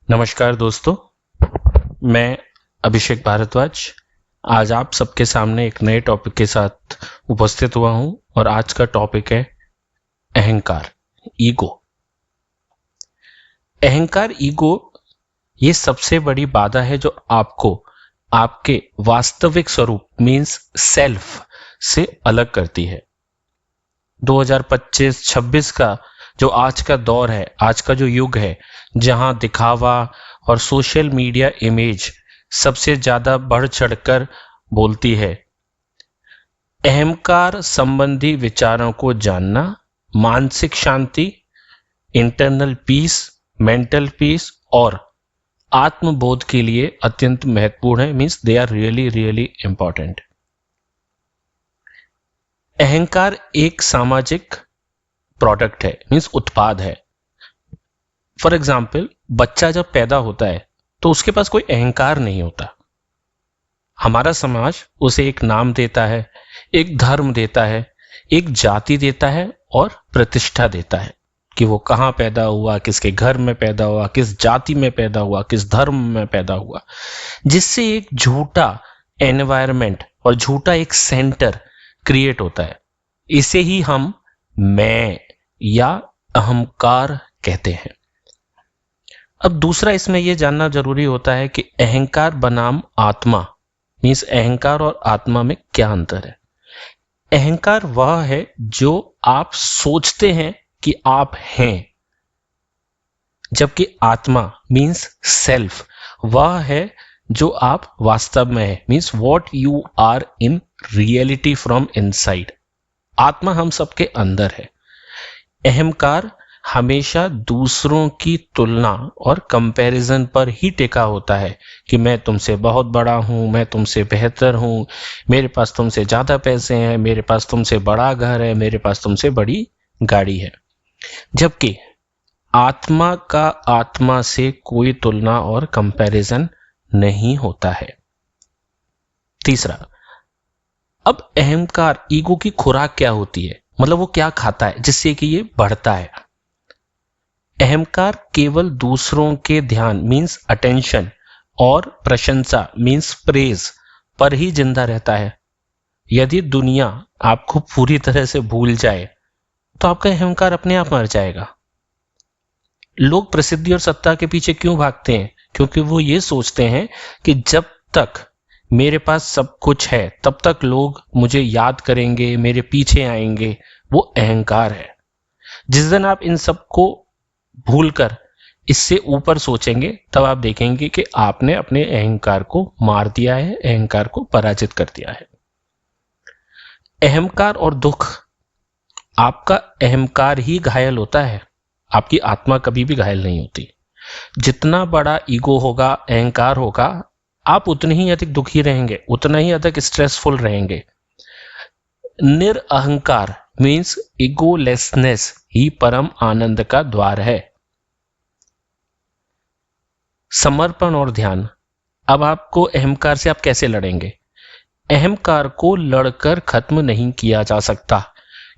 नमस्कार दोस्तों, मैं अभिषेक भारद्वाज आज आप सबके सामने एक नए टॉपिक के साथ उपस्थित हुआ हूं और आज का टॉपिक है अहंकार, ईगो। अहंकार, ईगो ये सबसे बड़ी बाधा है जो आपको आपके वास्तविक स्वरूप मींस सेल्फ से अलग करती है। 2025-26 का जो आज का दौर है, आज का जो युग है, जहां दिखावा और सोशल मीडिया इमेज सबसे ज्यादा बढ़ चढ़कर बोलती है। अहंकार संबंधी विचारों को जानना मानसिक शांति, इंटरनल पीस, मेंटल पीस और आत्मबोध के लिए अत्यंत महत्वपूर्ण है। Means they are really really important. अहंकार एक सामाजिक प्रोडक्ट है, मीन्स उत्पाद है। फॉर एग्जाम्पल, बच्चा जब पैदा होता है तो उसके पास कोई अहंकार नहीं होता। हमारा समाज उसे एक नाम देता है, एक धर्म देता है, एक जाति देता है और प्रतिष्ठा देता है कि वो कहाँ पैदा हुआ, किसके घर में पैदा हुआ, किस जाति में पैदा हुआ, किस धर्म में पैदा हुआ, जिससे एक झूठा एनवायरनमेंट और झूठा एक सेंटर क्रिएट होता है। इसे ही हम मैं या अहंकार कहते हैं। अब दूसरा इसमें यह जानना जरूरी होता है कि अहंकार बनाम आत्मा मीन्स अहंकार और आत्मा में क्या अंतर है। अहंकार वह है जो आप सोचते हैं कि आप हैं, जबकि आत्मा मीन्स सेल्फ वह है जो आप वास्तव में है, means what you are in reality from inside. आत्मा हम सबके अंदर है। अहंकार हमेशा दूसरों की तुलना और कंपैरिजन पर ही टिका होता है कि मैं तुमसे बहुत बड़ा हूं, मैं तुमसे बेहतर हूं, मेरे पास तुमसे ज्यादा पैसे हैं, मेरे पास तुमसे बड़ा घर है, मेरे पास तुमसे बड़ी गाड़ी है। जबकि आत्मा का आत्मा से कोई तुलना और कंपैरिजन नहीं होता है। तीसरा, अब अहंकार ईगो की खुराक क्या होती है, मतलब वो क्या खाता है जिससे कि ये बढ़ता है। अहंकार केवल दूसरों के ध्यान मींस अटेंशन और प्रशंसा मींस प्रेज पर ही जिंदा रहता है। यदि दुनिया आपको पूरी तरह से भूल जाए तो आपका अहंकार अपने आप मर जाएगा। लोग प्रसिद्धि और सत्ता के पीछे क्यों भागते हैं? क्योंकि वो ये सोचते हैं कि जब तक मेरे पास सब कुछ है तब तक लोग मुझे याद करेंगे, मेरे पीछे आएंगे। वो अहंकार है। जिस दिन आप इन सबको भूलकर इससे ऊपर सोचेंगे तब आप देखेंगे कि आपने अपने अहंकार को मार दिया है, अहंकार को पराजित कर दिया है। अहंकार और दुख, आपका अहंकार ही घायल होता है, आपकी आत्मा कभी भी घायल नहीं होती। जितना बड़ा ईगो होगा, अहंकार होगा, आप उतने ही अधिक दुखी रहेंगे, उतना ही अधिक स्ट्रेसफुल रहेंगे। निरअहंकार मीन्स ईगोलेसनेस ही परम आनंद का द्वार है। समर्पण और ध्यान। अब आपको अहंकार से आप कैसे लड़ेंगे? अहंकार को लड़कर खत्म नहीं किया जा सकता,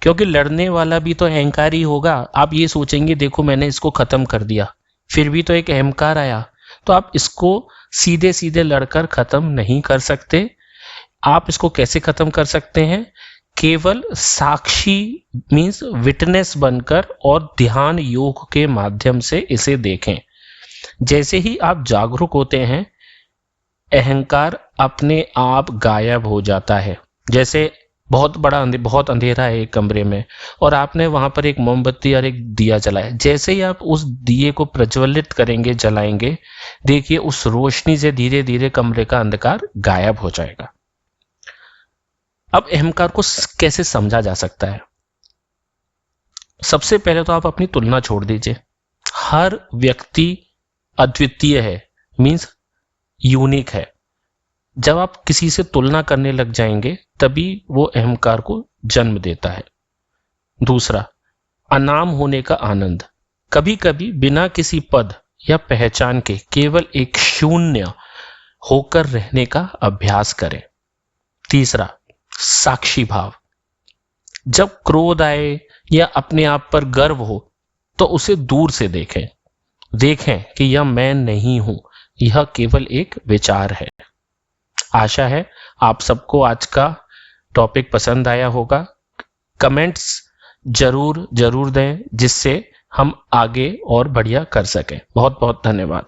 क्योंकि लड़ने वाला भी तो अहंकार ही होगा। आप ये सोचेंगे देखो मैंने इसको खत्म कर दिया, फिर भी तो एक अहंकार आया, तो आप इसको सीधे सीधे लड़कर खत्म नहीं कर सकते। आप इसको कैसे खत्म कर सकते हैं? केवल साक्षी मीन्स विटनेस बनकर और ध्यान योग के माध्यम से इसे देखें। जैसे ही आप जागरूक होते हैं, अहंकार अपने आप गायब हो जाता है। जैसे बहुत अंधेरा है एक कमरे में और आपने वहां पर एक मोमबत्ती और एक दिया जलाया। जैसे ही आप उस दिए को प्रज्वलित करेंगे, जलाएंगे, देखिए उस रोशनी से धीरे धीरे कमरे का अंधकार गायब हो जाएगा। अब अहंकार को कैसे समझा जा सकता है? सबसे पहले तो आप अपनी तुलना छोड़ दीजिए। हर व्यक्ति अद्वितीय है, मीन्स यूनिक है। जब आप किसी से तुलना करने लग जाएंगे तभी वो अहंकार को जन्म देता है। दूसरा, अनाम होने का आनंद। कभी कभी बिना किसी पद या पहचान के केवल एक शून्य होकर रहने का अभ्यास करें। तीसरा, साक्षी भाव। जब क्रोध आए या अपने आप पर गर्व हो तो उसे दूर से देखें। देखें कि यह मैं नहीं हूं, यह केवल एक विचार है। आशा है आप सबको आज का टॉपिक पसंद आया होगा। कमेंट्स जरूर जरूर दें जिससे हम आगे और बढ़िया कर सकें। बहुत बहुत धन्यवाद।